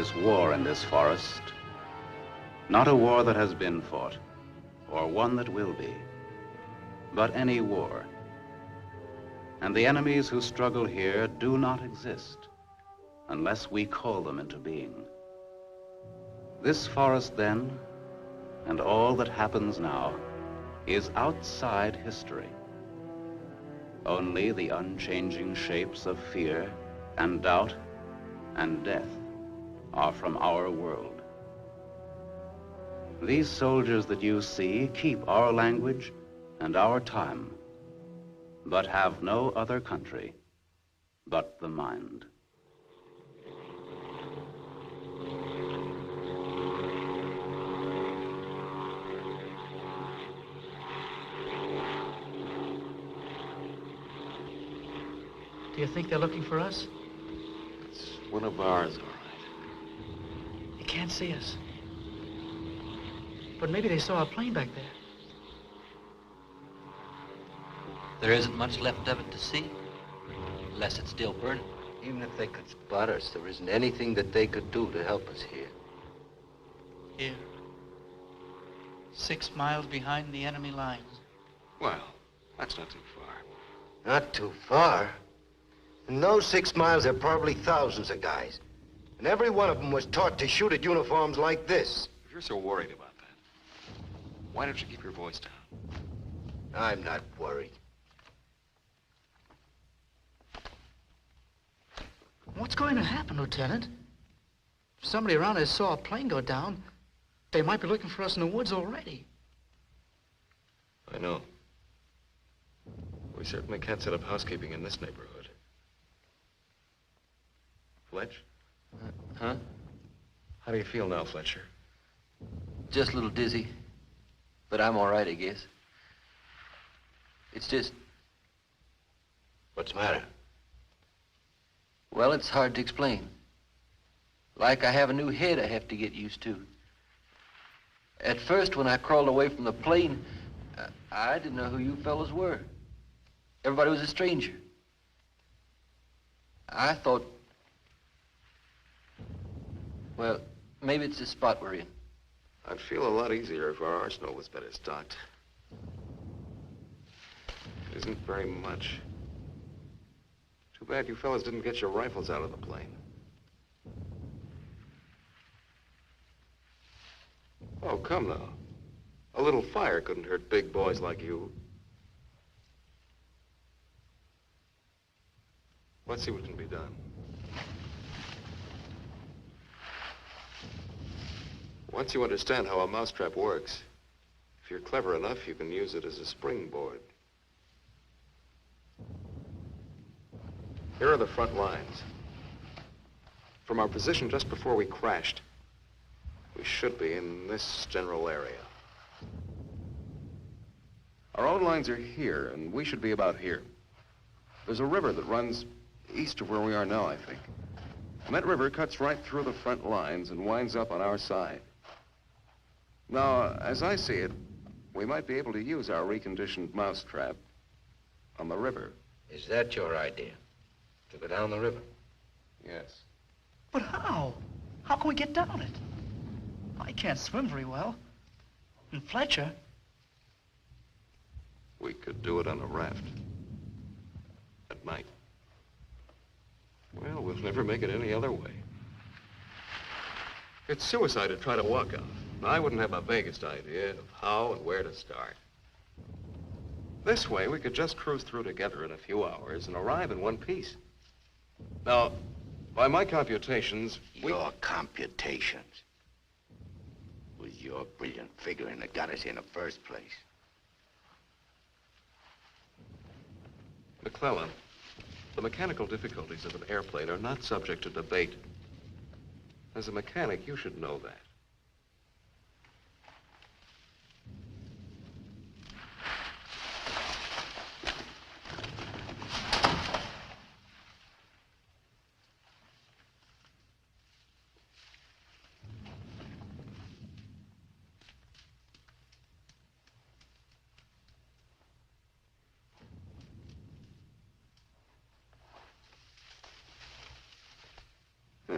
is war in this forest. Not a war that has been fought, or one that will be, but any war. And the enemies who struggle here do not exist unless we call them into being. This forest then, and all that happens now, is outside history. Only the unchanging shapes of fear and doubt and death are from our world. These soldiers that you see keep our language and our time, but have no other country but the mind. Do you think they're looking for us? It's one of ours, all right. They can't see us. But maybe they saw a plane back there. There isn't much left of it to see, unless it's still burning. Even if they could spot us, there isn't anything that they could do to help us here. Here. 6 miles behind the enemy lines. Well, that's not too far. Not too far. In those 6 miles, there are probably thousands of guys. And every one of them was taught to shoot at uniforms like this. If you're so worried about that, why don't you keep your voice down? I'm not worried. What's going to happen, Lieutenant? If somebody around us saw a plane go down, they might be looking for us in the woods already. I know. We certainly can't set up housekeeping in this neighborhood. Fletch? Huh? How do you feel now, Fletcher? Just a little dizzy, but I'm all right, I guess. It's just, What's the matter? well, it's hard to explain. Like I have a new head I have to get used to. At first, when I crawled away from the plane, I didn't know who you fellows were. Everybody was a stranger. I thought, well, maybe it's the spot we're in. I'd feel a lot easier if our arsenal was better stocked. It isn't very much. Too bad you fellas didn't get your rifles out of the plane. Oh, come now. A little fire couldn't hurt big boys like you. Let's see what can be done. Once you understand how a mousetrap works, if you're clever enough, you can use it as a springboard. Here are the front lines. From our position just before we crashed, we should be in this general area. Our own lines are here, and we should be about here. There's a river that runs east of where we are now, I think. And that river cuts right through the front lines and winds up on our side. Now, as I see it, we might be able to use our reconditioned mousetrap on the river. Is that your idea? To go down the river? Yes. But how? How can we get down it? I can't swim very well. And Fletcher? We could do it on a raft. At night. Well, we'll never make it any other way. It's suicide to try to walk out. I wouldn't have the vaguest idea of how and where to start. This way, we could just cruise through together in a few hours and arrive in one piece. Now, by my computations, Your computations? It was your brilliant figuring that got us here in the first place. McClellan, the mechanical difficulties of an airplane are not subject to debate. As a mechanic, you should know that.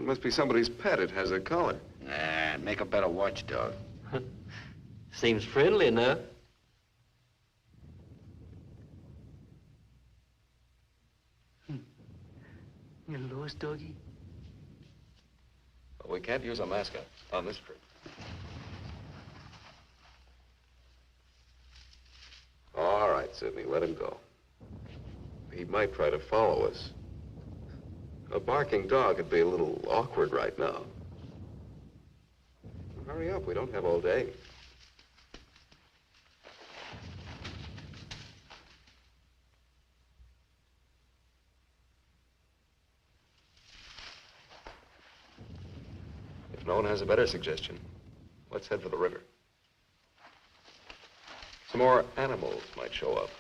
must be somebody's pet. It has a collar. Nah, make a better watchdog. Seems friendly enough. You lost, doggy? Well, we can't use a mascot on this trip. All right, Sidney, let him go. He might try to follow us. A barking dog would be a little awkward right now. Hurry up, we don't have all day. If no one has a better suggestion, let's head for the river. Some more animals might show up.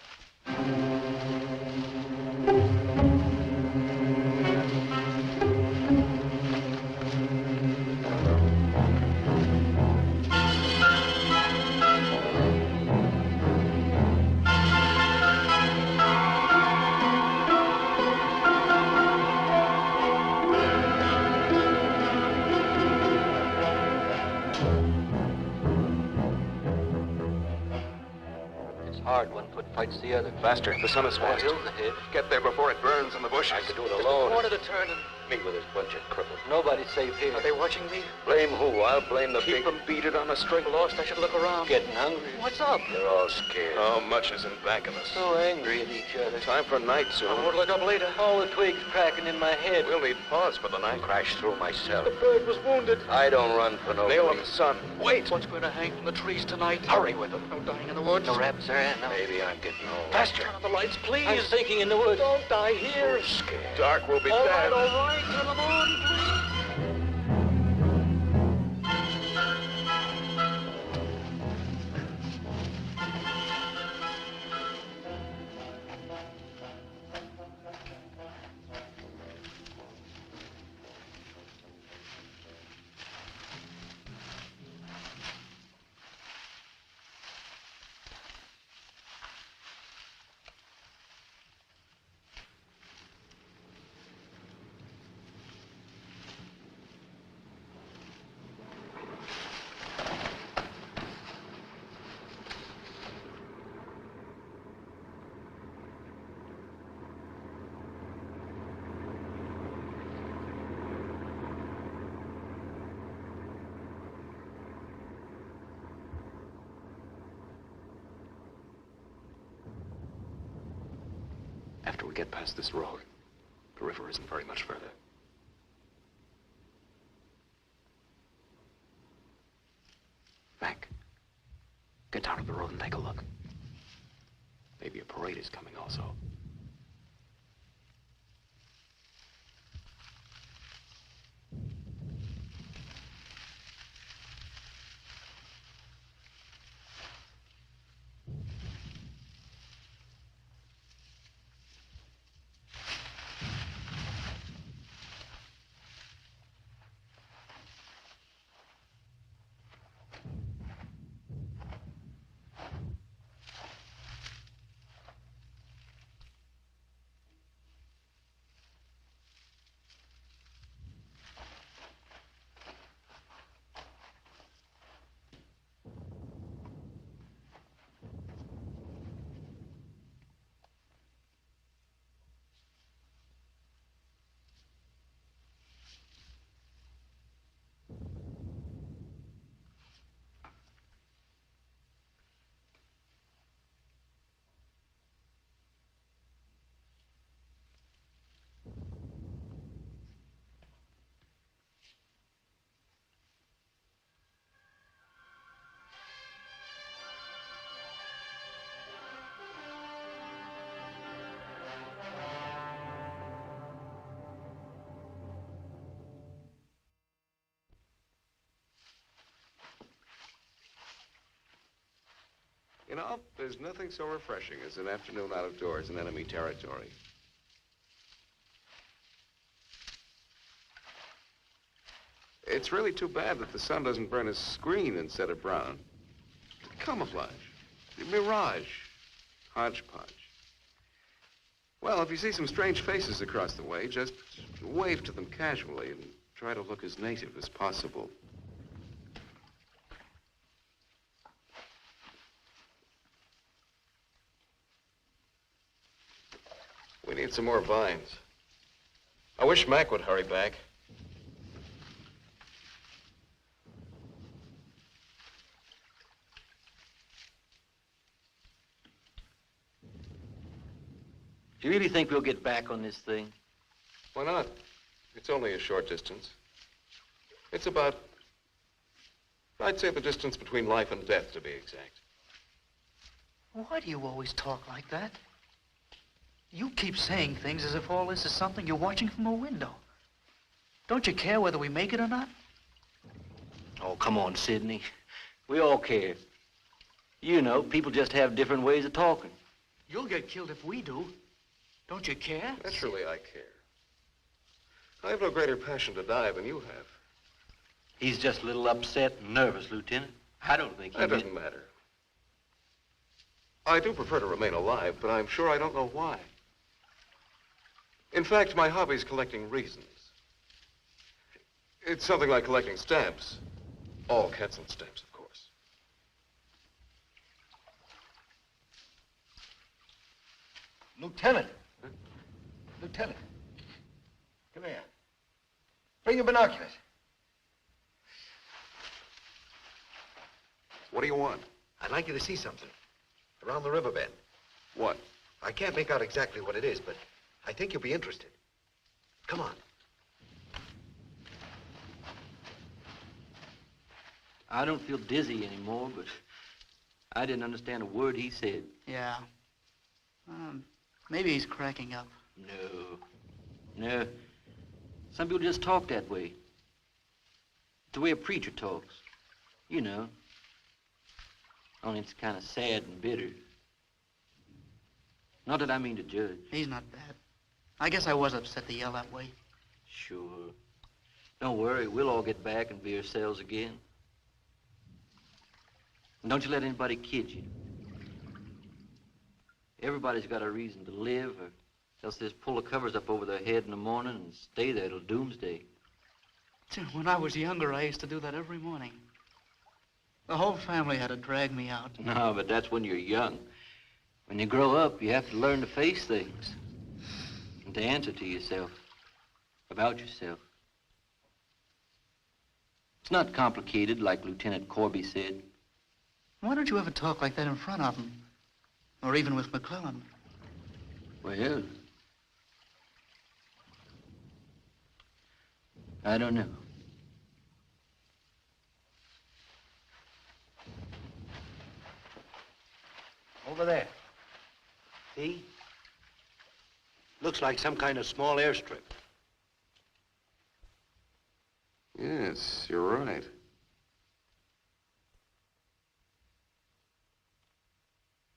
Hard, one foot fights the other. Faster, the sun is More fast. hills ahead. Get there before it burns in the bushes. I could do it alone. Corner to turn and Me with this bunch of cripples. nobody's safe here. Are they watching me? Blame who? I'll blame the Keep big... them beat it on a string. Lost, I should look around. Getting hungry. What's up? They're all scared. How much is in back of us? So angry at each other. Time for night I soon. won't look up later. All the twigs cracking in my head. We'll need pause for the night. Crash through myself. The bird was wounded. I don't run for nobody. Nail of the sun. Wait! What's going to hang from the trees tonight? Hurry with them. No dying in the woods. No raps there, no. Maybe I'm getting old. Faster. Turn on the lights, please. I'm sinking in the woods. Don't die here. Scared. Dark will be All dead. right, all right. Turn them on, please. After we get past this road, the river isn't very much further. Mac, get down to the road and take a look. Maybe a parade is coming also. You know, there's nothing so refreshing as an afternoon out of doors in enemy territory. It's really too bad that the sun doesn't burn his screen instead of brown. Camouflage, mirage, hodgepodge. Well, if you see some strange faces across the way, just wave to them casually and Try to look as native as possible. We need some more vines. I wish Mac would hurry back. Do you really think we'll get back on this thing? Why not? It's only a short distance. It's about, I'd say the distance between life and death, to be exact. Why do you always talk like that? You keep saying things as if all this is something you're watching from a window. Don't you care whether we make it or not? Oh, come on, Sidney. We all care. You know, people just have different ways of talking. You'll get killed if we do. Don't you care? Naturally, I care. I have no greater passion to die than you have. He's just a little upset and nervous, Lieutenant. I don't think he That doesn't matter. I do prefer to remain alive, but I'm sure I don't know why. In fact, my hobby is collecting reasons. It's something like collecting stamps. All Quetzal stamps, of course. Lieutenant. Huh? Lieutenant. Come here. Bring your binoculars. What do you want? I'd like you to see something. Around the riverbed. What? I can't make out exactly what it is, but I think you'll be interested. Come on. I don't feel dizzy anymore, but I didn't understand a word he said. Yeah. Maybe he's cracking up. No. Some people just talk that way. It's the way a preacher talks. You know. Only it's kind of sad and bitter. Not that I mean to judge. He's not bad. I guess I was upset to yell that way. Sure. Don't worry, we'll all get back and be ourselves again. And don't you let anybody kid you. Everybody's got a reason to live, or else they just pull the covers up over their head in the morning and stay there till doomsday. When I was younger, I used to do that every morning. The whole family had to drag me out. No, but that's when you're young. When you grow up, you have to learn to face things and to answer to yourself, about yourself. It's not complicated, like Lieutenant Corby said. Why don't you ever talk like that in front of him? Or even with McClellan? Well, I don't know. Over there. See? Looks like some kind of small airstrip. Yes, you're right.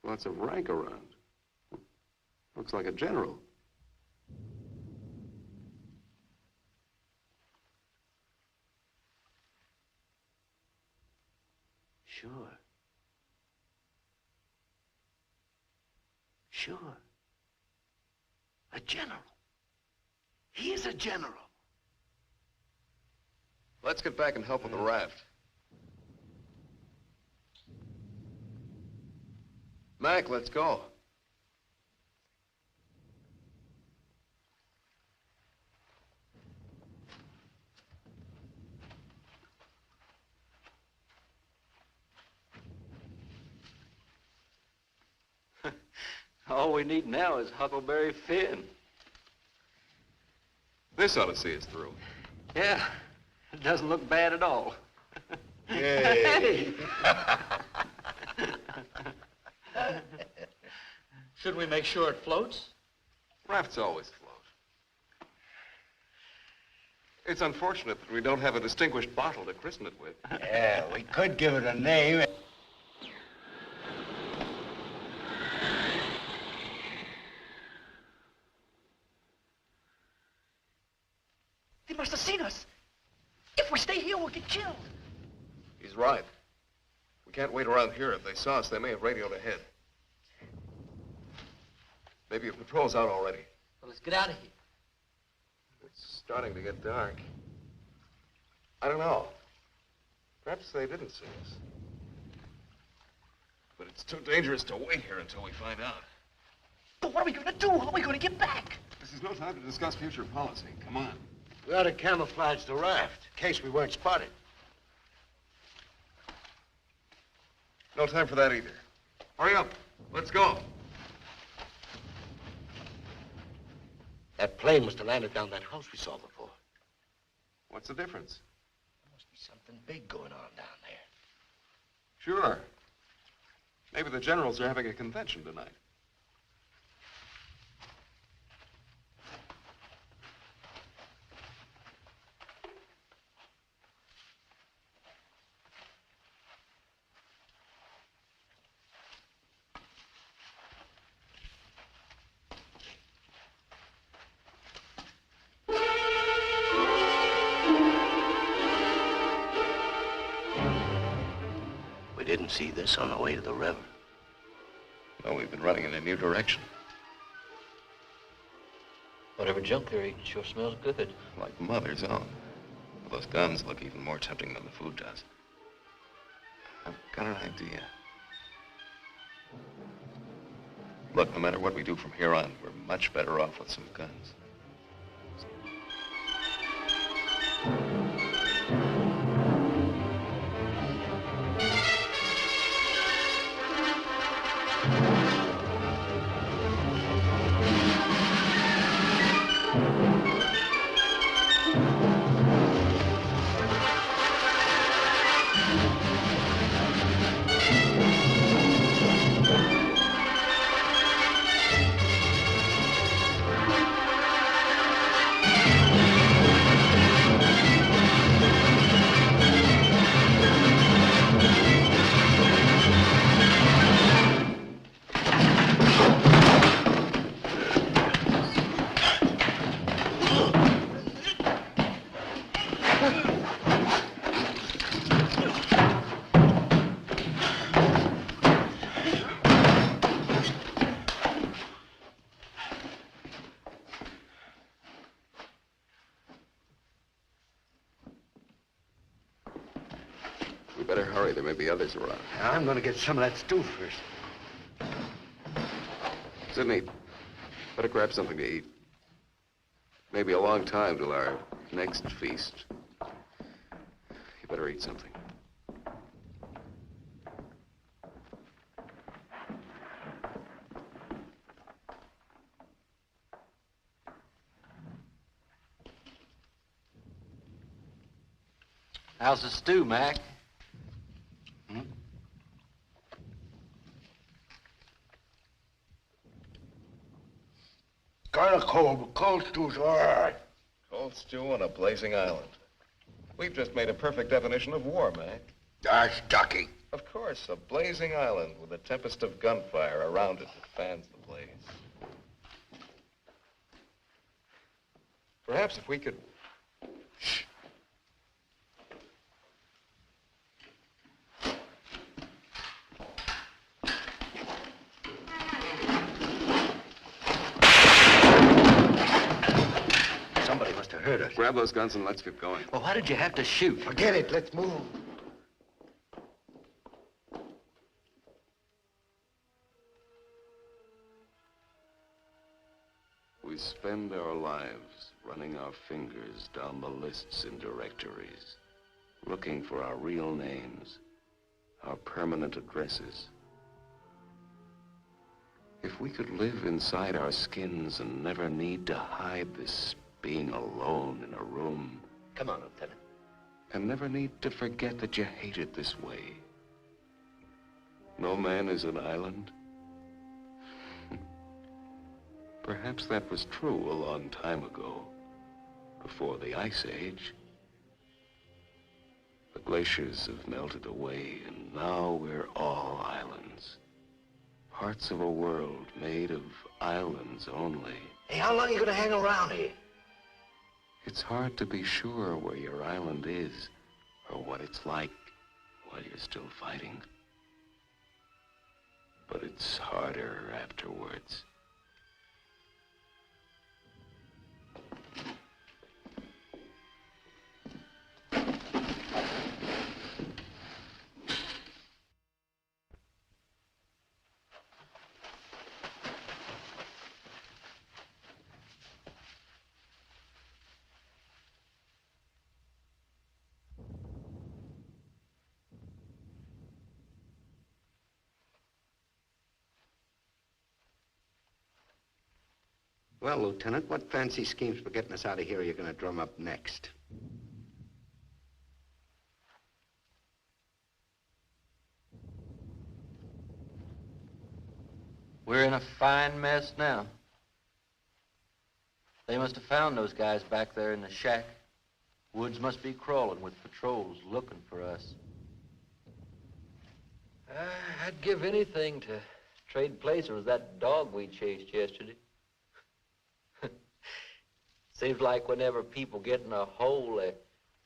Lots of rank around. Looks like a general. Sure. Sure. A general. He is a general. Let's get back and help with the raft. Mac, let's go. All we need now is Huckleberry Finn. This ought to see us through. Yeah, it doesn't look bad at all. Yay. Should we make sure it floats? Rafts always float. It's unfortunate that we don't have a distinguished bottle to christen it with. Yeah, we could give it a name. They must have seen us. If we stay here, we'll get killed. He's right. We can't wait around here. If they saw us, they may have radioed ahead. Maybe a patrol's out already. Well, let's get out of here. It's starting to get dark. I don't know. Perhaps they didn't see us. But it's too dangerous to wait here until we find out. But what are we going to do? How are we going to get back? This is no time to discuss future policy. Come on. We ought to camouflage the raft, in case we weren't spotted. No time for that either. Hurry up. Let's go. That plane must have landed down that house we saw before. What's the difference? There must be something big going on down there. Sure. Maybe the generals are having a convention tonight. We didn't see this on the way to the river. No, we've been running in a new direction. Whatever junk they're eating sure smells good. Like Mother's own. Those guns look even more tempting than the food does. I've got an idea. Look, no matter what we do from here on, we're much better off with some guns. We better hurry. There may be others around. I'm going to get some of that stew first. Sidney, better grab something to eat. Maybe a long time till our next feast. You better eat something. How's the stew, Mac? Kind of cold, but cold stew's all right. Cold stew on a blazing island. We've just made a perfect definition of war, Mac. That's ducky. Of course, a blazing island with a tempest of gunfire around it that fans the blaze. Perhaps if we could... Shh. Somebody must have heard us. Grab those guns and let's get going. Well, why did you have to shoot? Forget it. Let's move. We spend our lives running our fingers down the lists in directories, looking for our real names, our permanent addresses. If we could live inside our skins and never need to hide this being alone in a room, Come on, Lieutenant. and never need to forget that you hate it this way. No man is an island. Perhaps that was true a long time ago, before the Ice Age. The glaciers have melted away, and now we're all islands. Parts of a world made of islands only. Hey, how long are you going to hang around here? It's hard to be sure where your island is, or what it's like while you're still fighting. But it's harder afterwards. Well, Lieutenant, what fancy schemes for getting us out of here are you going to drum up next? We're in a fine mess now. They must have found those guys back there in the shack. Woods must be crawling with patrols looking for us. I'd give anything to trade places with that dog we chased yesterday. Seems like whenever people get in a hole, they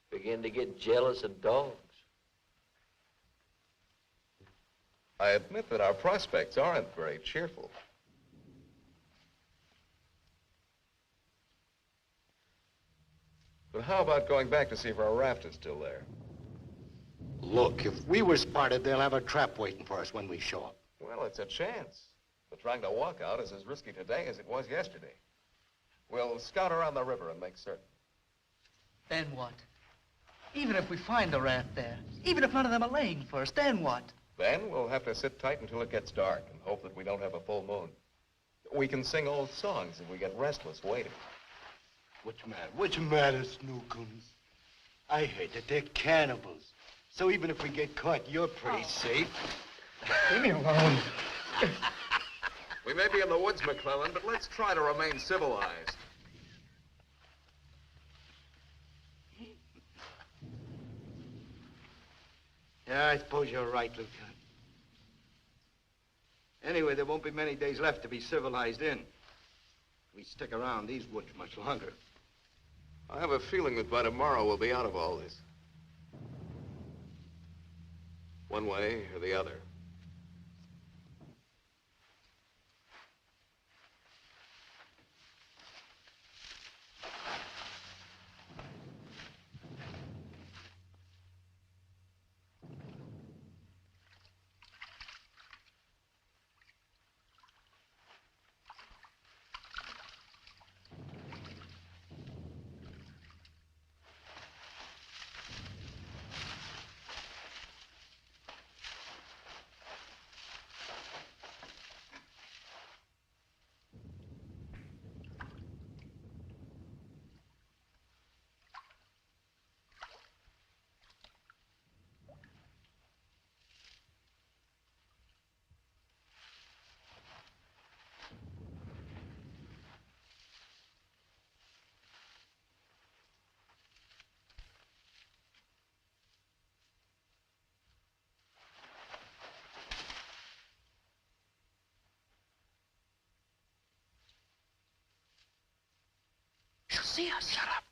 begin to get jealous of dogs. I admit that our prospects aren't very cheerful. But how about going back to see if our raft is still there? Look, if we were spotted, they'll have a trap waiting for us when we show up. Well, it's a chance. But trying to walk out is as risky today as it was yesterday. We'll scout around the river and make certain. Then what? Even if we find the raft there, even if none of them are laying for us, then what? Then we'll have to sit tight until it gets dark and hope that we don't have a full moon. We can sing old songs if we get restless waiting. What's the matter, Snookums? I heard that they're cannibals. So even if we get caught, you're pretty safe. Leave me alone. We may be in the woods, McClellan, but let's try to remain civilized. Yeah, I suppose you're right, Lieutenant. Anyway, there won't be many days left to be civilized in. We stick around these woods much longer. I have a feeling that by tomorrow we'll be out of all this. One way or the other. She'll see us. Shut up.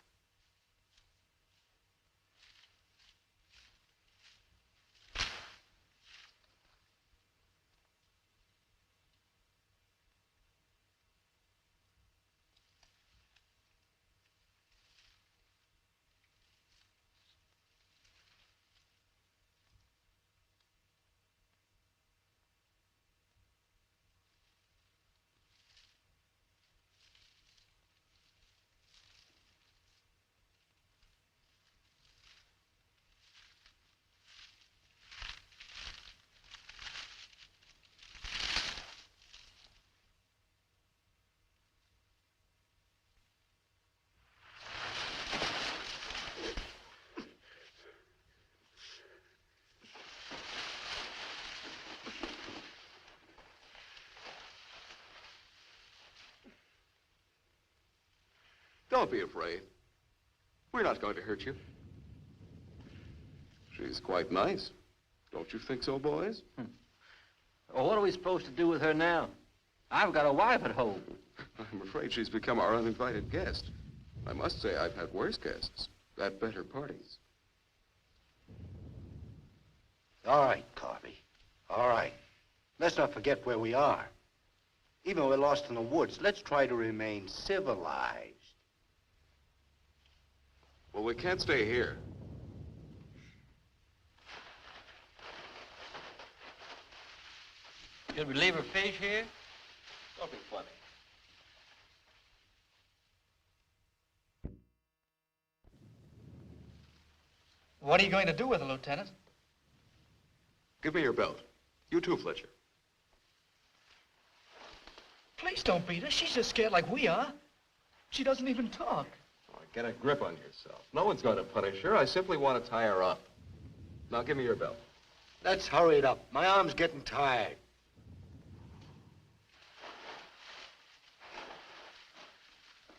Don't be afraid. We're not going to hurt you. She's quite nice. Don't you think so, boys? Well, what are we supposed to do with her now? I've got a wife at home. I'm afraid she's become our uninvited guest. I must say I've had worse guests at better parties. All right, Carby. All right. Let's not forget where we are. Even though we're lost in the woods, let's try to remain civilized. Well, we can't stay here. Should we leave her fish here? Don't be funny. What are you going to do with her, Lieutenant? Give me your belt. You too, Fletcher. Please. Please don't beat her. She's just scared like we are. She doesn't even talk. Oh, get a grip on yourself. No one's going to punish her. I simply want to tie her up. Now, give me your belt. Let's hurry it up. My arm's getting tired.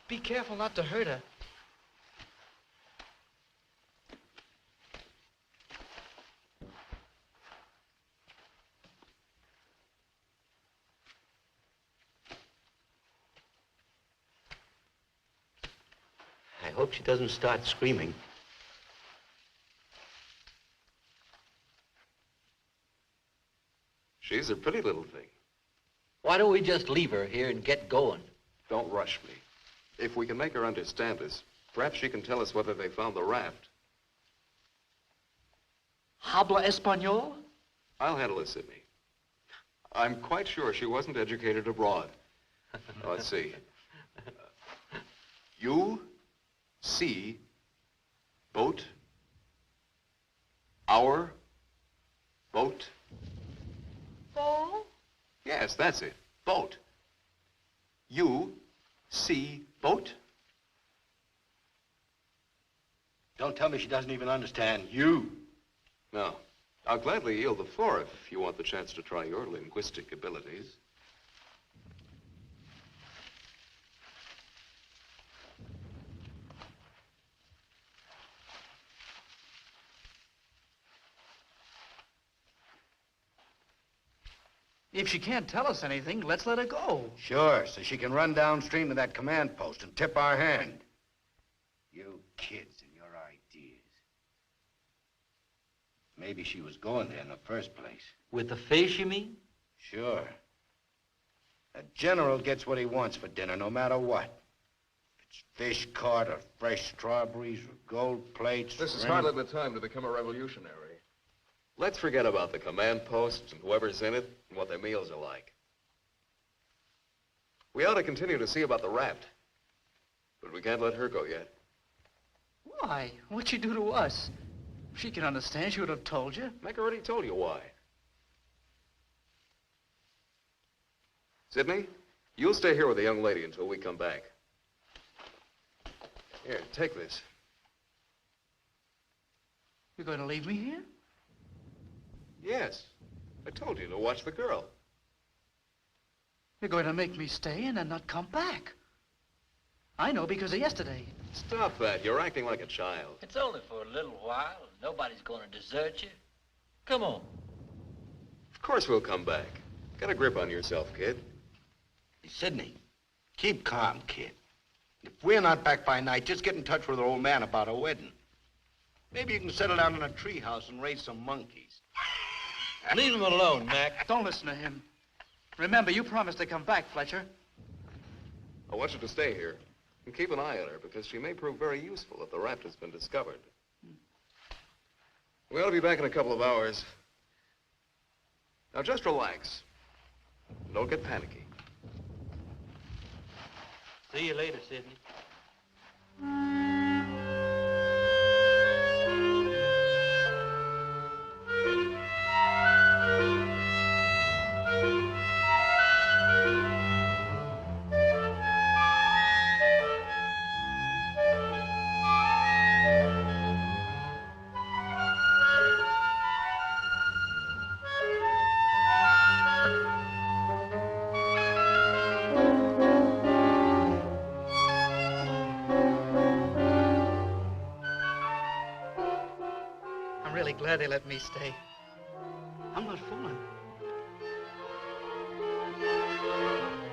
Be careful not to hurt her. I hope she doesn't start screaming. She's a pretty little thing. Why don't we just leave her here and get going? Don't rush me. If we can make her understand us, perhaps she can tell us whether they found the raft. Habla Espanol? I'll handle it, Sidney. I'm quite sure she wasn't educated abroad. Let's see. You see boat, our boat. Oh? Yes, that's it. Boat. You see boat? Don't tell me she doesn't even understand you. No. I'll gladly yield the floor if you want the chance to try your linguistic abilities. If she can't tell us anything, let's let her go. Sure, so she can run downstream to that command post and tip our hand. You kids and your ideas. Maybe she was going there in the first place. With the fish, you mean? Sure. A general gets what he wants for dinner, no matter what. If it's fish caught or fresh strawberries or gold plates. This is shrimp. hardly the time to become a revolutionary. Let's forget about the command posts and whoever's in it and what their meals are like. We ought to continue to see about the raft. But we can't let her go yet. Why? What'd she do to us? If she can understand, she would have told you. Meg already told you why. Sidney, you'll stay here with the young lady until we come back. Here, take this. You're going to leave me here? Yes. I told you to watch the girl. You're going to make me stay and then not come back. I know because of yesterday. Stop that. You're acting like a child. It's only for a little while. Nobody's going to desert you. Come on. Of course we'll come back. Get a grip on yourself, kid. Hey, Sidney, keep calm, kid. If we're not back by night, just get in touch with our old man about our wedding. Maybe you can settle down in a treehouse and raise some monkeys. Leave him alone, Mac. Don't listen to him. Remember, you promised to come back, Fletcher. I want you to stay here and keep an eye on her because she may prove very useful if the raft has been discovered. We ought to be back in a couple of hours. Now just relax. Don't get panicky. See you later, Sidney. Glad they let me stay. I'm not fooling.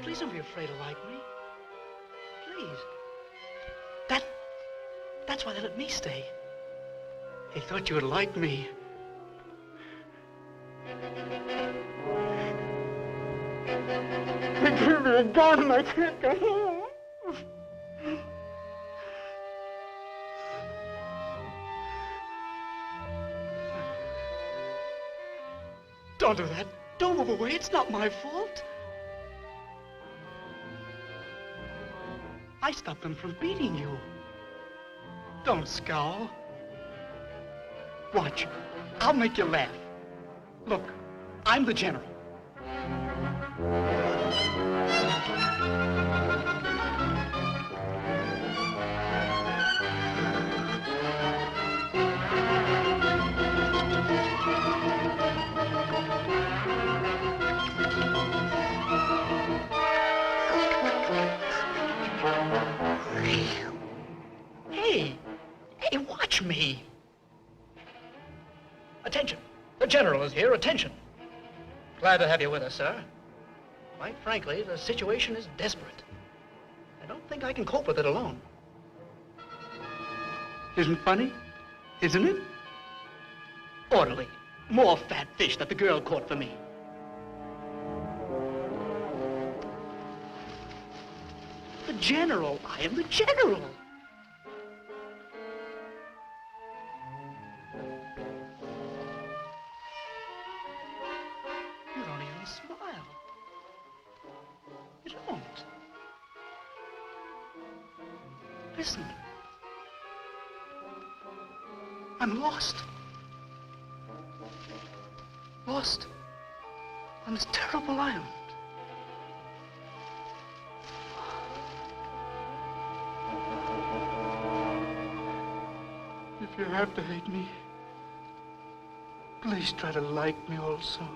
Please don't be afraid to like me. Please. That's why they let me stay. They thought you would like me. They gave me a gun and I can't go home. Don't do that. Don't move away. It's not my fault. I stopped them from beating you. Don't scowl. Watch. I'll make you laugh. Look, I'm the general. General is here. Attention. Glad to have you with us, sir. Quite frankly, the situation is desperate. I don't think I can cope with it alone. Isn't funny? Isn't it? Orderly, more fat fish that the girl caught for me. The General. I am the General. You don't even smile. You don't. Listen. I'm lost. Lost on this terrible island. If you have to hate me, please try to like me also.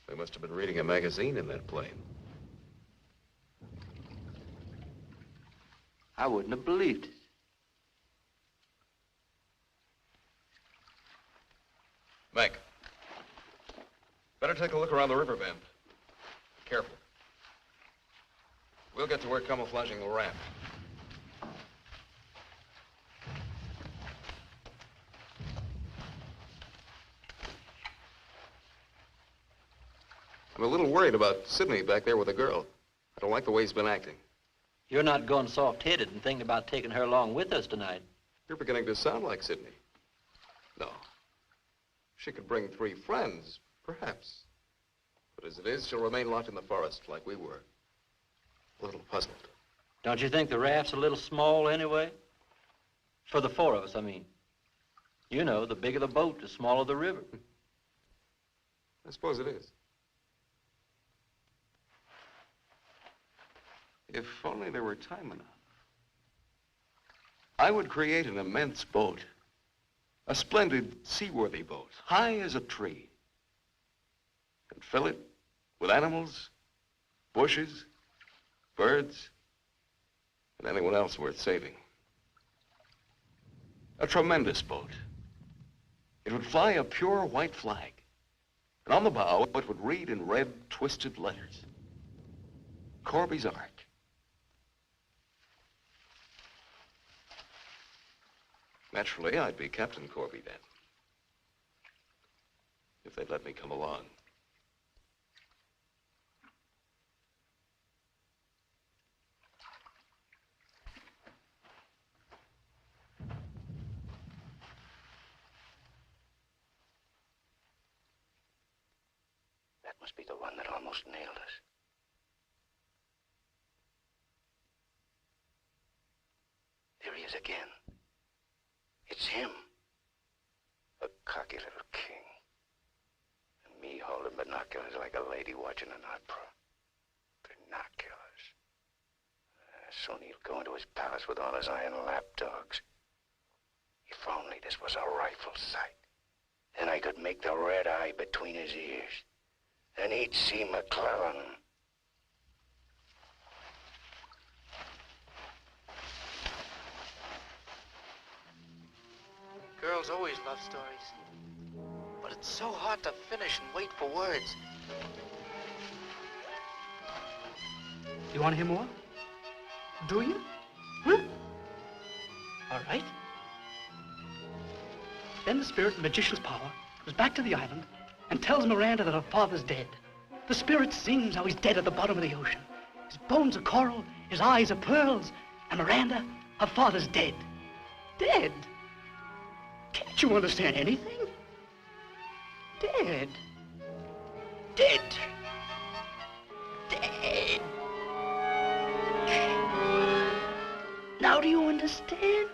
They must have been reading a magazine in that plane. I wouldn't have believed it. Mac, better take a look around the river bend. Careful. We'll get to work camouflaging the raft. I'm a little worried about Sidney back there with the girl. I don't like the way he's been acting. You're not going soft-headed and thinking about taking her along with us tonight. You're beginning to sound like Sidney. No. She could bring 3 friends, perhaps. But as it is, she'll remain locked in the forest like we were. A little puzzled. Don't you think the raft's a little small anyway? For the 4 of us, I mean. You know, the bigger the boat, the smaller the river. I suppose it is. If only there were time enough. I would create an immense boat. A splendid, seaworthy boat, high as a tree. And fill it with animals, bushes, birds, and anyone else worth saving. A tremendous boat. It would fly a pure white flag. And on the bow, it would read in red, twisted letters, Corby's Ark. Naturally, I'd be Captain Corby then. If they'd let me come along. That must be the one that almost nailed us. There he is again. It's him. A cocky little king. And me holding binoculars like a lady watching an opera. Binoculars. Soon he'll go into his palace with all his iron lapdogs. If only this was a rifle sight. Then I could make the red eye between his ears. Then he'd see McClellan. Girls always love stories. But it's so hard to finish and wait for words. You want to hear more? Do you? Huh? All right. Then the spirit, the magician's power, goes back to the island and tells Miranda that her father's dead. The spirit sings how he's dead at the bottom of the ocean. His bones are coral, his eyes are pearls, and Miranda, her father's dead. Dead? Can't you understand anything? Dead. Dead. Dead. Now do you understand?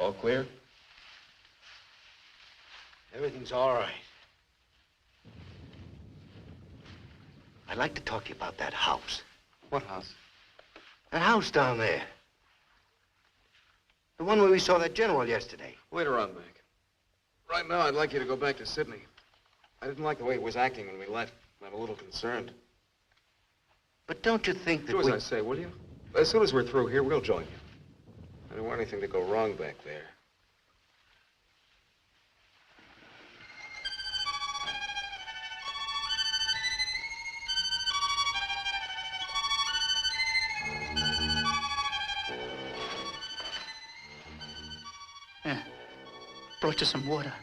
All clear? Everything's all right. I'd like to talk to you about that house. What house? That house down there. The one where we saw that general yesterday. Later on, Mac. Right now, I'd like you to go back to Sidney. I didn't like the way he was acting when we left. I'm a little concerned. But don't you think that Do as I say, will you? As soon as we're through here, we'll join you. I don't want anything to go wrong back there. Yeah. Brought you some water.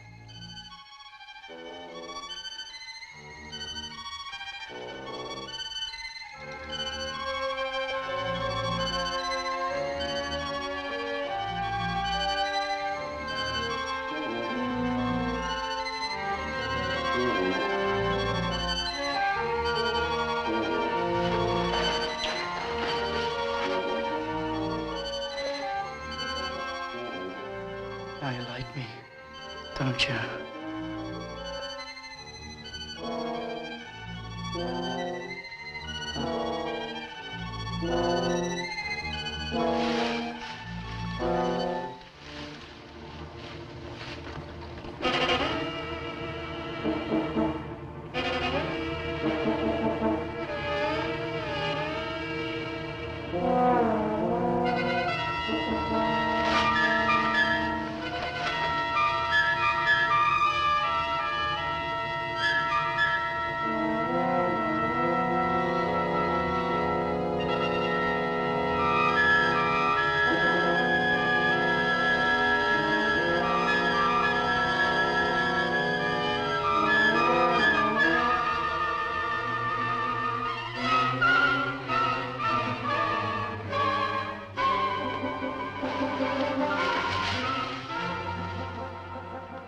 Now you like me, don't you?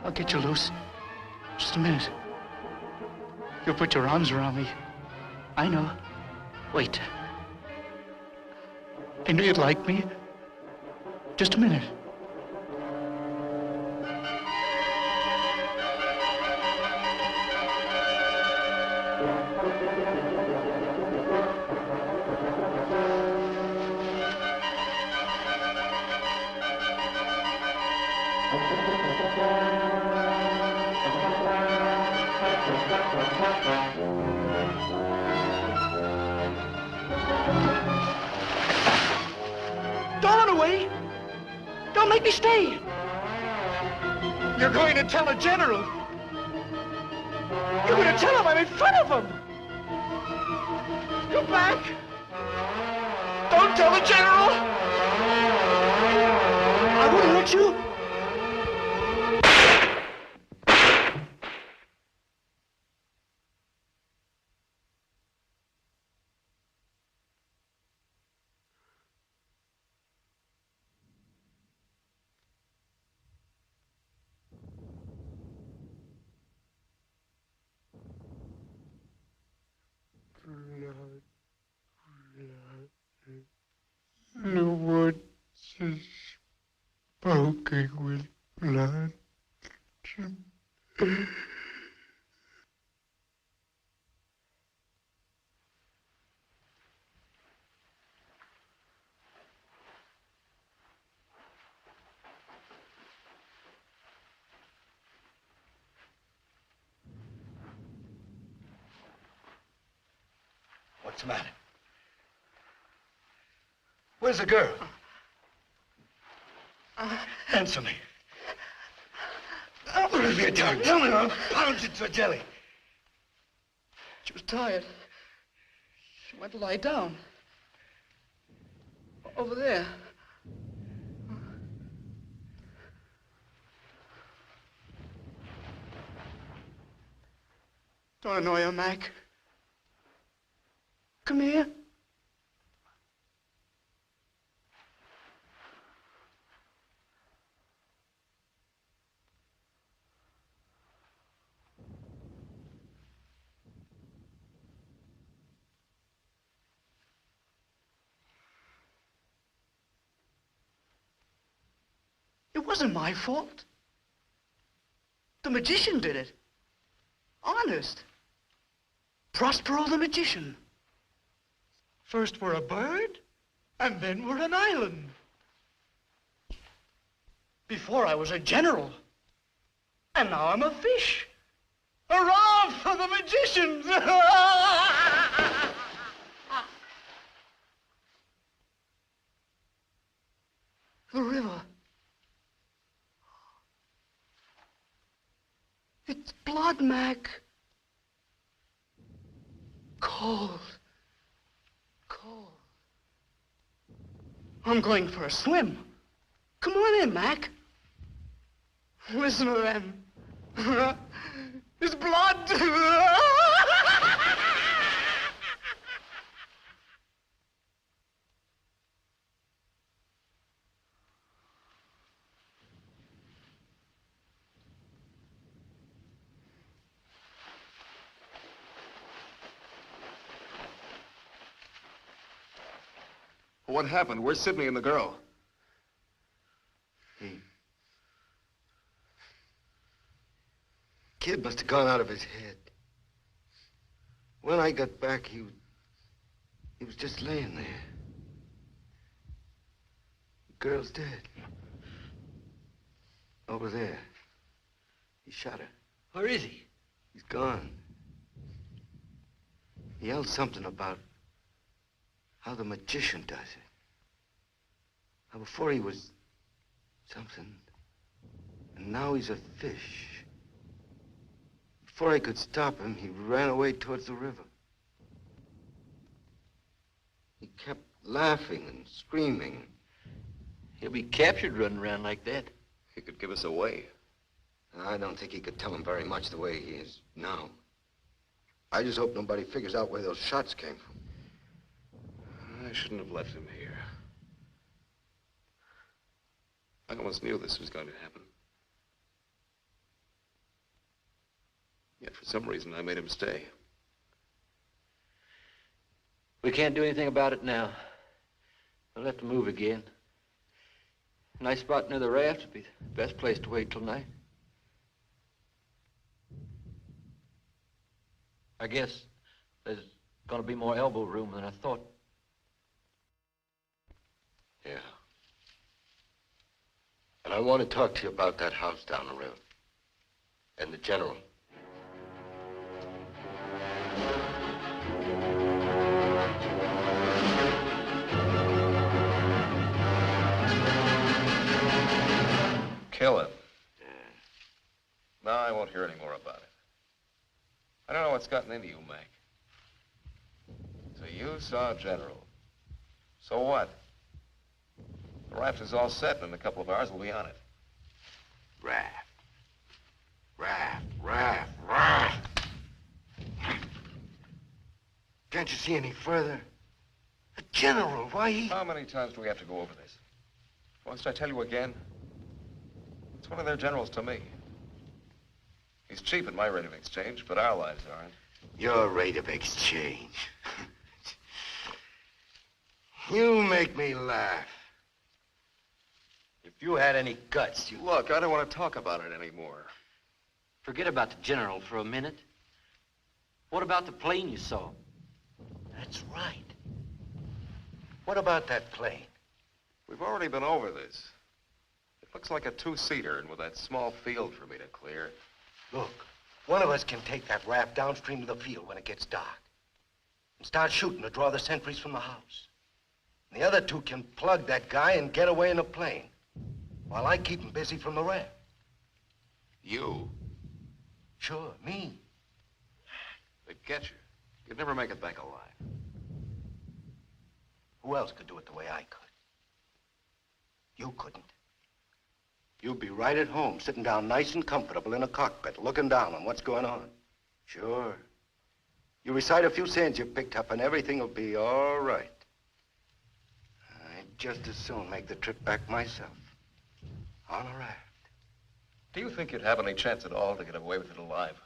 I'll get you loose. Just a minute. You'll put your arms around me. I know. Wait. I knew you'd like me. Just a minute. Don't run away! Don't make me stay! You're going to tell the general! You're going to tell him I'm in front of him! Come back! Don't tell the general! I wouldn't let you! The woods is smoking with blood. What's the matter? Where's the girl? Answer me. Put it in your tongue. Tell me, I'll pound it to a jelly. She was tired. She went to lie down. Over there. Don't annoy her, Mac. Come here. wasn't my fault. The magician did it. Honest. Prospero the magician. First we're a bird, and then we're an island. Before I was a general, and now I'm a fish. Hurrah for the magicians! The river. It's blood, Mac. Cold. Cold. I'm going for a swim. Come on in, Mac. Listen to them. It's blood. What happened? Where's Sidney and the girl? Kid must have gone out of his head. When I got back, he was just laying there. The girl's dead. Over there. He shot her. Where is he? He's gone. He yelled something about how the magician does it. How before he was something, and now he's a fish. Before I could stop him, he ran away towards the river. He kept laughing and screaming. He'll be captured running around like that. He could give us away. I don't think he could tell him very much the way he is now. I just hope nobody figures out where those shots came from. I shouldn't have left him here. I almost knew this was going to happen. Yet for some reason, I made him stay. We can't do anything about it now. We'll have to move again. Nice spot near the raft would be the best place to wait till night. I guess there's gonna be more elbow room than I thought. Yeah. And I want to talk to you about that house down the river. And the general. Kill him. No, I won't hear any more about it. I don't know what's gotten into you, Mac. So you saw General. So what? The raft is all set, and in a couple of hours we'll be on it. Raft. Raft, raft, raft. Can't you see any further? The general, why he... How many times do we have to go over this? Must I tell you again? It's one of their generals to me. He's cheap at my rate of exchange, but our lives aren't. Your rate of exchange. You make me laugh. If you had any guts, you... Look, I don't want to talk about it anymore. Forget about the general for a minute. What about the plane you saw? That's right. What about that plane? We've already been over this. It looks like a two-seater, and with that small field for me to clear. Look, one of us can take that raft downstream to the field when it gets dark and start shooting to draw the sentries from the house. And the other two can plug that guy and get away in a plane while I keep him busy from the raft. You? Sure, me. They'd get you. You'd never make it back alive. Who else could do it the way I could? You couldn't. You'd be right at home, sitting down nice and comfortable in a cockpit, looking down on what's going on. Sure. You recite a few sayings you picked up and everything will be all right. I'd just as soon make the trip back myself. On a raft. Do you think you'd have any chance at all to get away with it alive?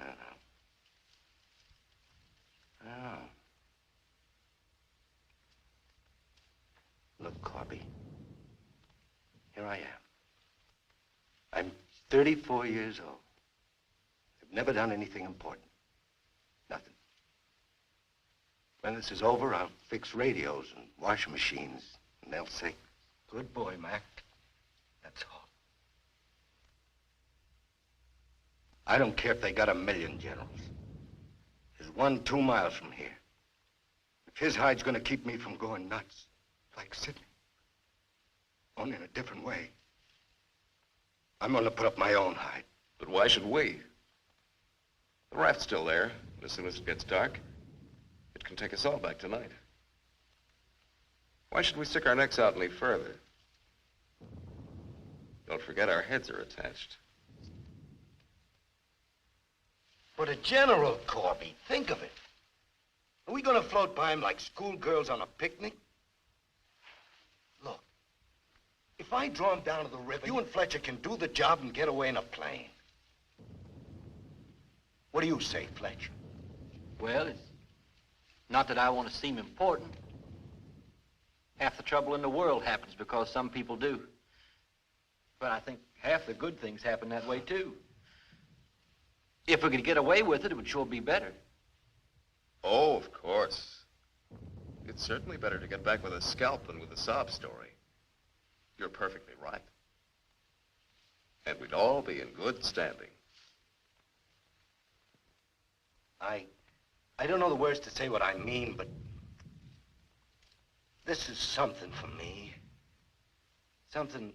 I don't know. I don't know. Look, Corby. Here I am. I'm 34 years old. I've never done anything important. Nothing. When this is over, I'll fix radios and washing machines, and they'll say, "Good boy, Mac." That's all. I don't care if they got 1,000,000 generals. There's one 2 miles from here. If his hide's gonna keep me from going nuts, like Sidney, only in a different way, I'm gonna put up my own hide. But why should we? The raft's still there, and as soon as it gets dark, it can take us all back tonight. Why should we stick our necks out any further? Don't forget our heads are attached. But a general, Corby, think of it. Are we gonna float by him like schoolgirls on a picnic? Look, if I draw him down to the river, you and Fletcher can do the job and get away in a plane. What do you say, Fletcher? Well, it's not that I want to seem important. Half the trouble in the world happens because some people do. But I think half the good things happen that way, too. If we could get away with it, it would sure be better. Oh, of course. It's certainly better to get back with a scalp than with a sob story. You're perfectly right. And we'd all be in good standing. I don't know the words to say what I mean, but this is something for me. Something,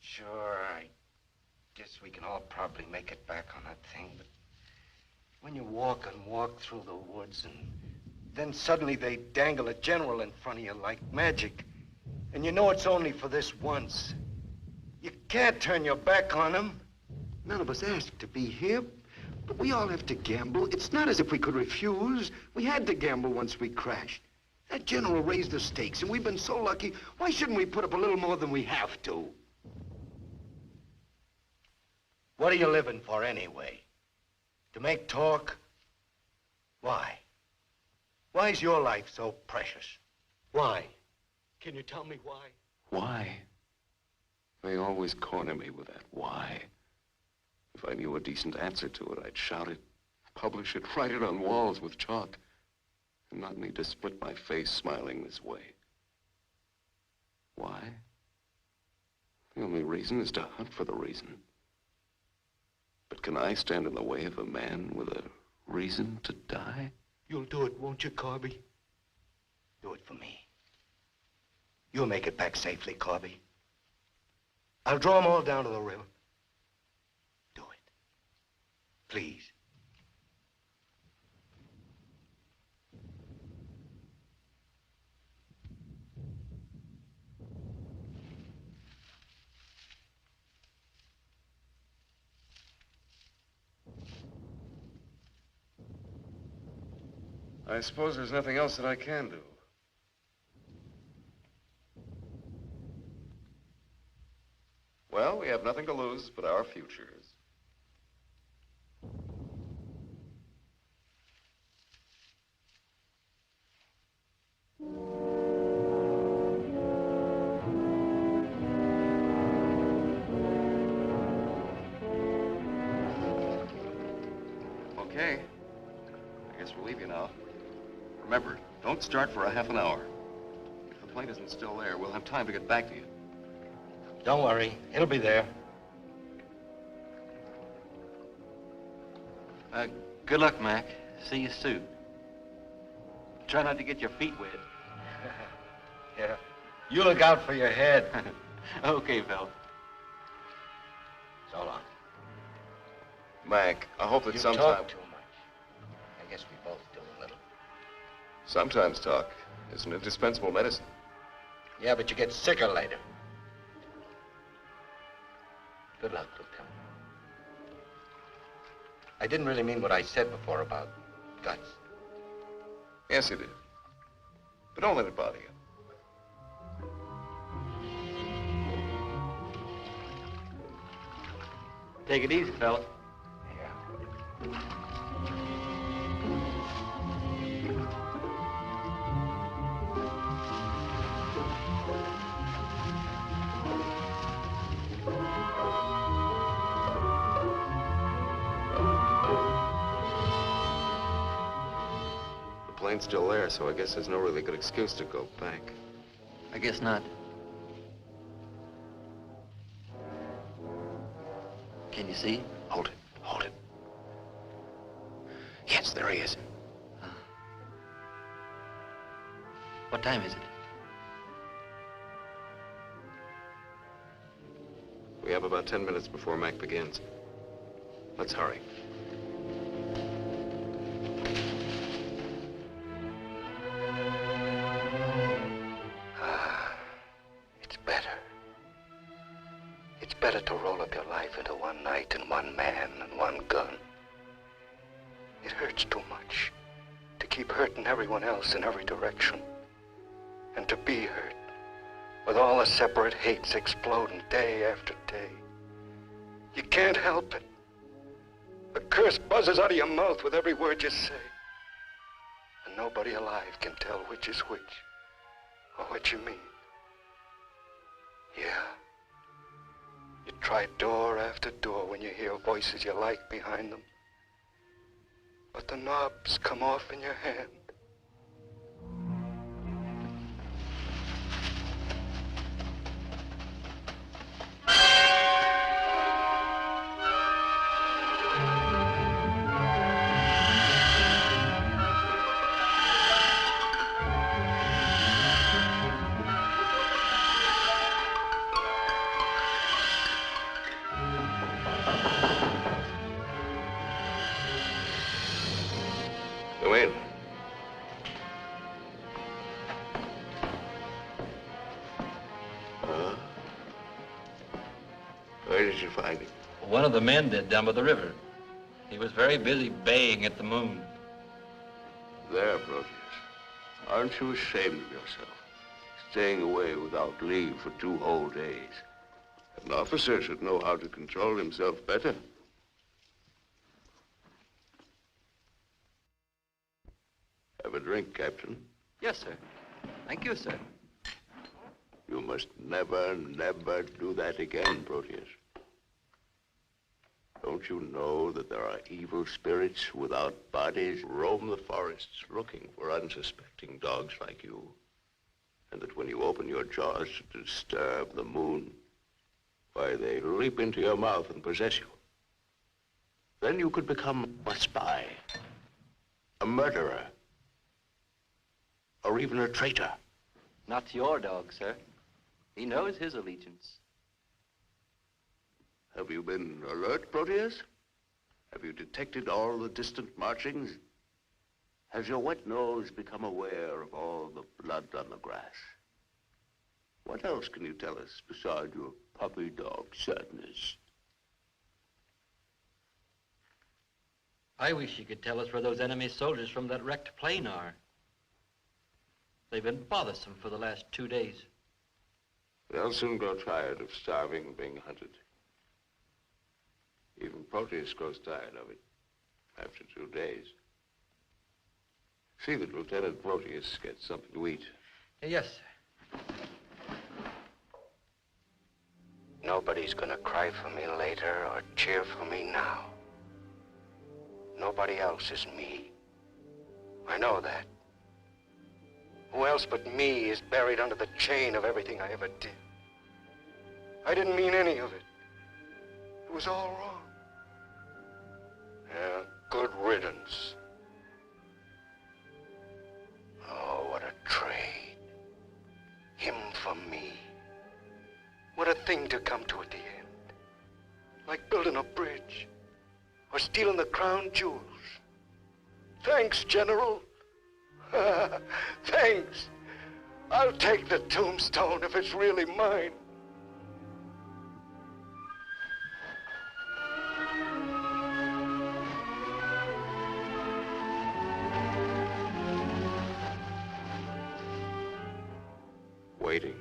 sure, I guess we can all probably make it back on that thing, but when you walk and walk through the woods and then suddenly they dangle a general in front of you like magic, and you know it's only for this once. You can't turn your back on him. None of us asked to be here, but we all have to gamble. It's not as if we could refuse. We had to gamble once we crashed. That general raised the stakes, and we've been so lucky. Why shouldn't we put up a little more than we have to? What are you living for anyway? To make talk? Why? Why is your life so precious? Why? Can you tell me why? Why? They always corner me with that why. If I knew a decent answer to it, I'd shout it, publish it, write it on walls with chalk, and not need to split my face smiling this way. Why? The only reason is to hunt for the reason. But can I stand in the way of a man with a reason to die? You'll do it, won't you, Corby? Do it for me. You'll make it back safely, Corby. I'll draw them all down to the river. Do it. Please. I suppose there's nothing else that I can do. Well, we have nothing to lose but our futures. Okay. I guess we'll leave you now. Remember, don't start for a half an hour. If the plane isn't still there, we'll have time to get back to you. Don't worry. It'll be there. Good luck, Mac. See you soon. Try not to get your feet wet. Yeah. You look out for your head. Okay, fella. So long. Mac, I hope that You sometime... talk too much. I guess we both do a little. Sometimes talk is an indispensable medicine. Yeah, but you get sicker later. Good luck, Lieutenant. I didn't really mean what I said before about guts. Yes, you did. But don't let it bother you. Take it easy, fella. Yeah. plane's still there, so I guess there's no really good excuse to go back. I guess not. Can you see? Hold it, hold it. Yes, there he is. What time is it? We have about 10 minutes before Mac begins. Let's hurry. It's better. It's better to roll up your life into one night and one man and one gun. It hurts too much to keep hurting everyone else in every direction. And to be hurt, with all the separate hates exploding day after day. You can't help it. The curse buzzes out of your mouth with every word you say. And nobody alive can tell which is which, or what you mean. Yeah. You try door after door when you hear voices you like behind them. But the knobs come off in your hand. Go in. Where did you find him? One of the men did down by the river. He was very busy baying at the moon. There, Proteus. Aren't you ashamed of yourself? Staying away without leave for 2 whole days. An officer should know how to control himself better. Have a drink, Captain. Yes, sir. Thank you, sir. You must never, never do that again, Proteus. Don't you know that there are evil spirits without bodies roam the forests looking for unsuspecting dogs like you? And that when you open your jaws to disturb the moon, why, they leap into your mouth and possess you. Then you could become a spy, a murderer, or even a traitor. Not your dog, sir. He knows his allegiance. Have you been alert, Proteus? Have you detected all the distant marchings? Has your wet nose become aware of all the blood on the grass? What else can you tell us besides your puppy dog sadness? I wish you could tell us where those enemy soldiers from that wrecked plane are. They've been bothersome for the last 2 days. They'll soon grow tired of starving and being hunted. Even Proteus grows tired of it after 2 days. See that Lieutenant Proteus gets something to eat. Yes, sir. Nobody's gonna cry for me later or cheer for me now. Nobody else is me. I know that. Who else but me is buried under the chain of everything I ever did? I didn't mean any of it. It was all wrong. Yeah, good riddance. Oh, what a trade. Him for me. What a thing to come to at the end. Like building a bridge. Or stealing the crown jewels. Thanks, General. Thanks. I'll take the tombstone if it's really mine. Waiting.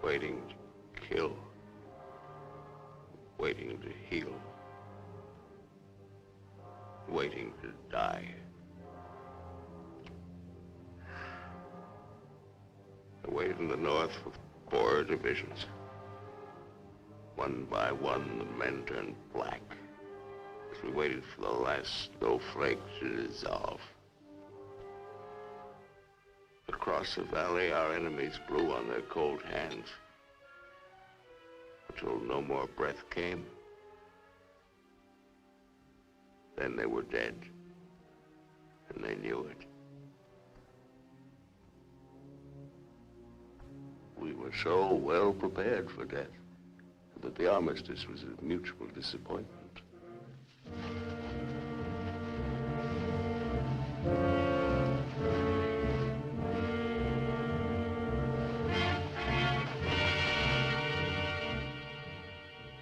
Waiting to kill. Waiting to heal. Waiting to die. I waited in the north for 4 divisions. One by one, the men turned black. as we waited for the last snowflake to dissolve. Across the valley, our enemies blew on their cold hands until no more breath came. Then they were dead, and they knew it. We were so well prepared for death that the armistice was a mutual disappointment.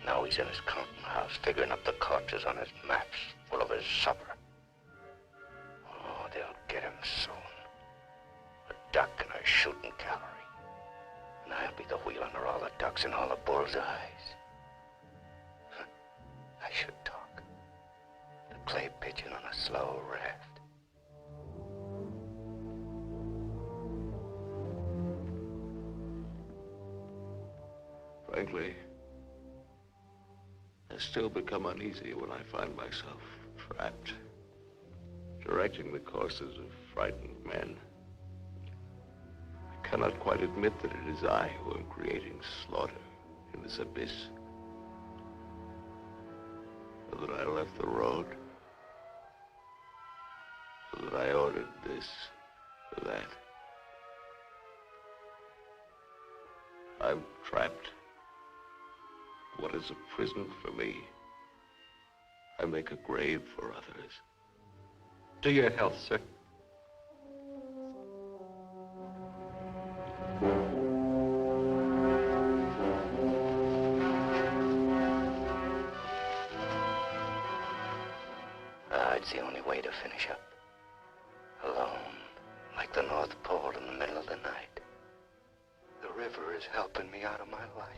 Now he's in his counting house, figuring up the corpses on his maps, full of his supper. Oh, they'll get him soon. A duck and a shooting gallery. And I'll be the wheel under all the ducks and all the bull's eyes. I should talk. The clay pigeon on a slow raft. Frankly, I still become uneasy when I find myself trapped, directing the courses of frightened men. I cannot quite admit that it is I who am creating slaughter in this abyss, or that I left the road, or that I ordered this or that. I'm trapped. What is a prison for me? I make a grave for others. To your health, sir. It's the only way to finish up. Alone, like the North Pole in the middle of the night. The river is helping me out of my life.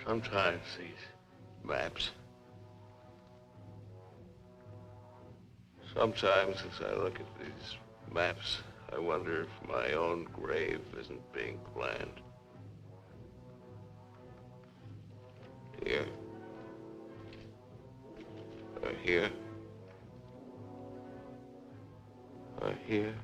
Sometimes these maps, sometimes as I look at these maps, I wonder if my own grave isn't being planned. Here. Or here. Or here.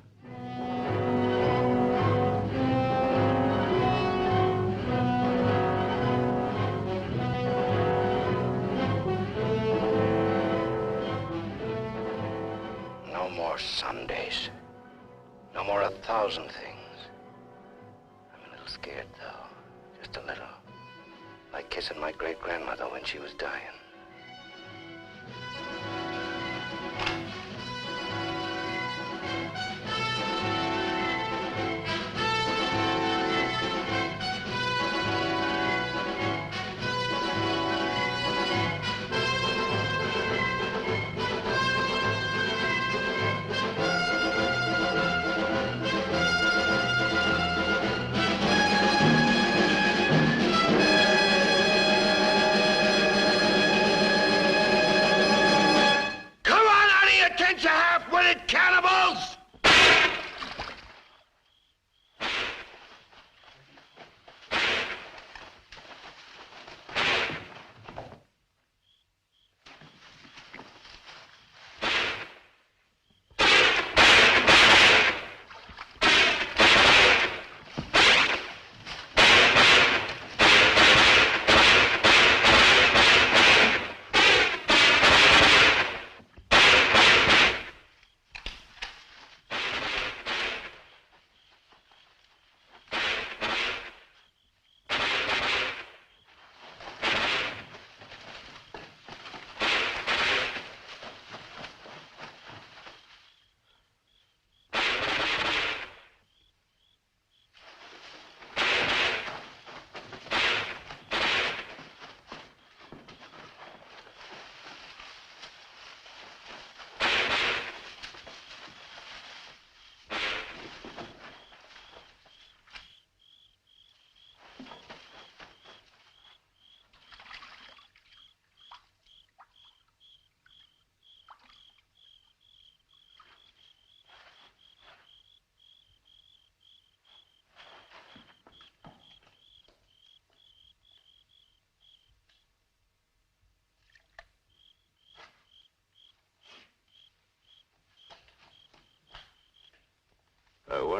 No more Sundays. No more 1,000 things. I'm a little scared, though. Just a little. Like kissing my great-grandmother when she was dying.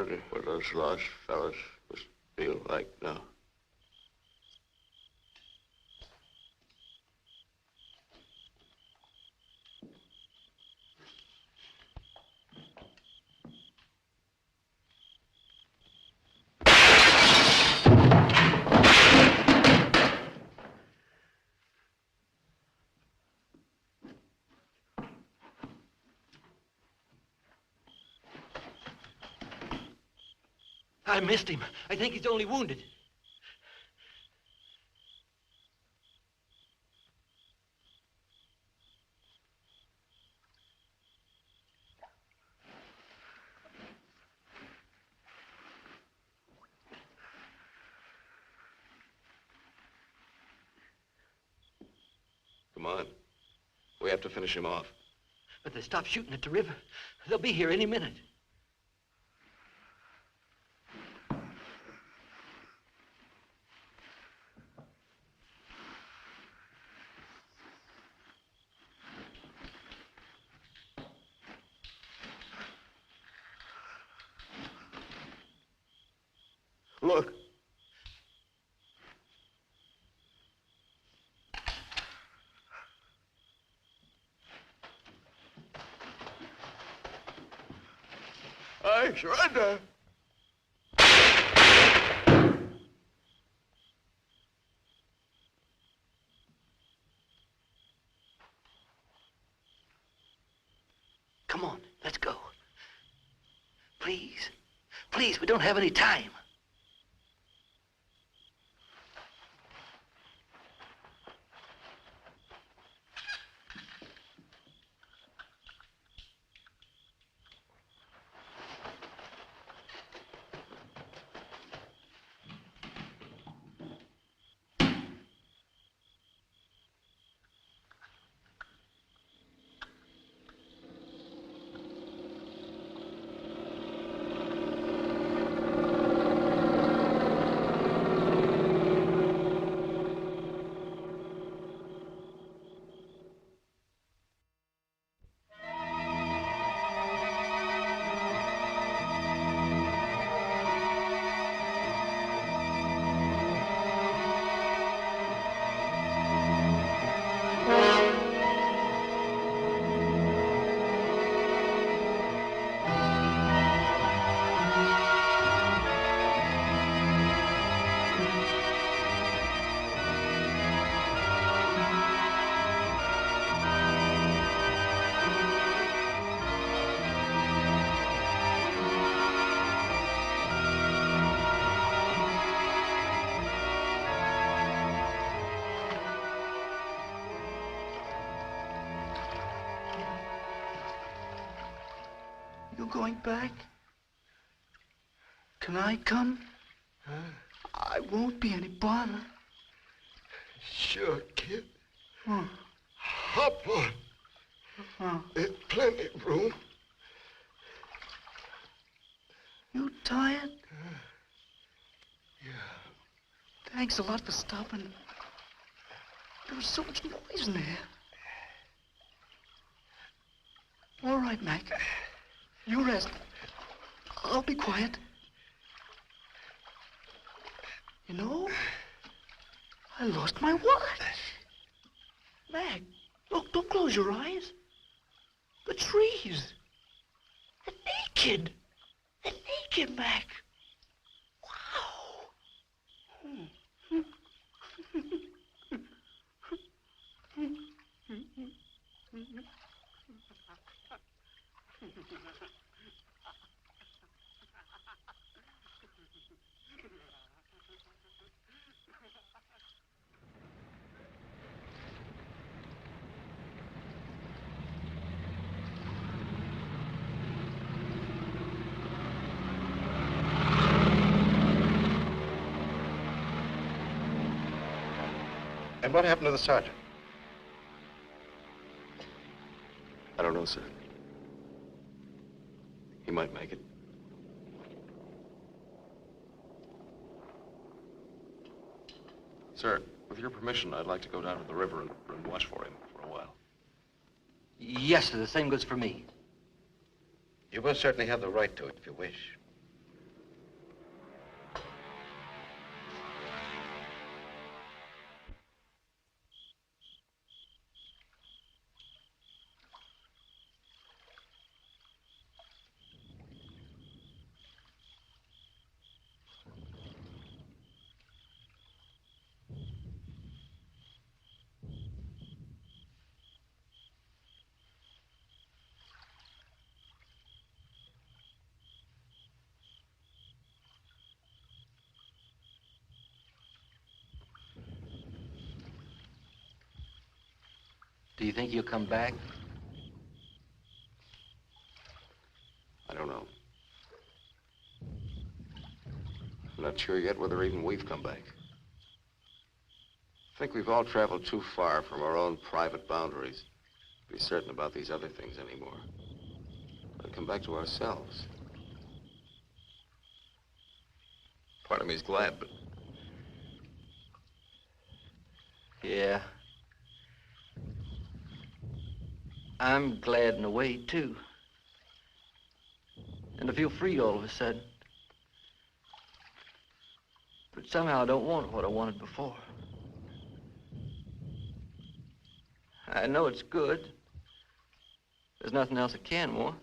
wonder what those lost fellas must feel like now. I missed him. I think he's only wounded. Come on. We have to finish him off. But they stopped shooting at the river. They'll be here any minute. Look. I surrender. Come on, let's go. Please. Please, we don't have any time. Going back? Can I come? Huh? I won't be any bother. Sure, kid. Oh. Hop on. Oh. There's plenty of room. You tired? Yeah. Thanks a lot for stopping. There was so much noise in there. All right, Mac. You rest. I'll be quiet. You know, I lost my watch. Mac, look, don't close your eyes. The trees. They're naked. They're naked, Mac. Wow. And what happened to the sergeant? I don't know, sir. He might make it. Sir, with your permission, I'd like to go down to the river and watch for him for a while. Yes, sir. The same goes for me. You most certainly have the right to it if you wish. Do you think he'll come back? I don't know. I'm not sure yet whether even we've come back. I think we've all traveled too far from our own private boundaries to be certain about these other things anymore. We'll come back to ourselves. Part of me's glad, but... Yeah. I'm glad in a way, too. And I feel free all of a sudden. But somehow I don't want what I wanted before. I know it's good. There's nothing else I can want.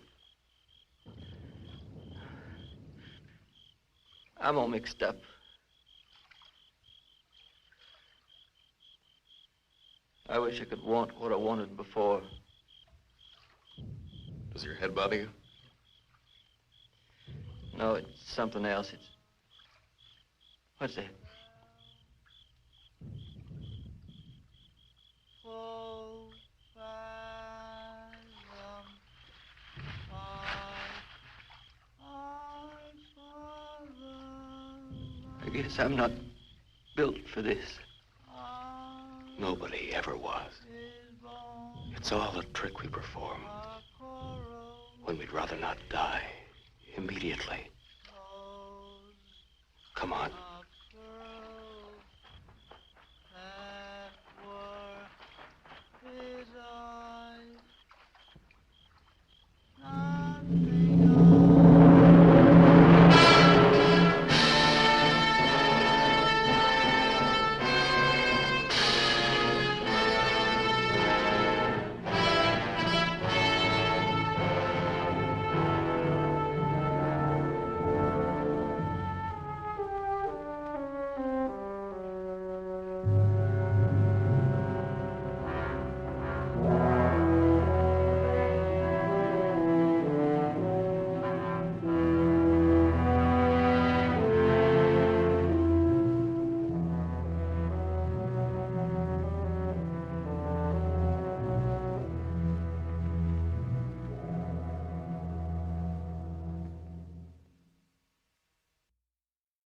I'm all mixed up. I wish I could want what I wanted before. Does your head bother you? No, it's something else. It's... What's that? I guess I'm not built for this. Nobody ever was. It's all a trick we perform when we'd rather not die immediately. Come on.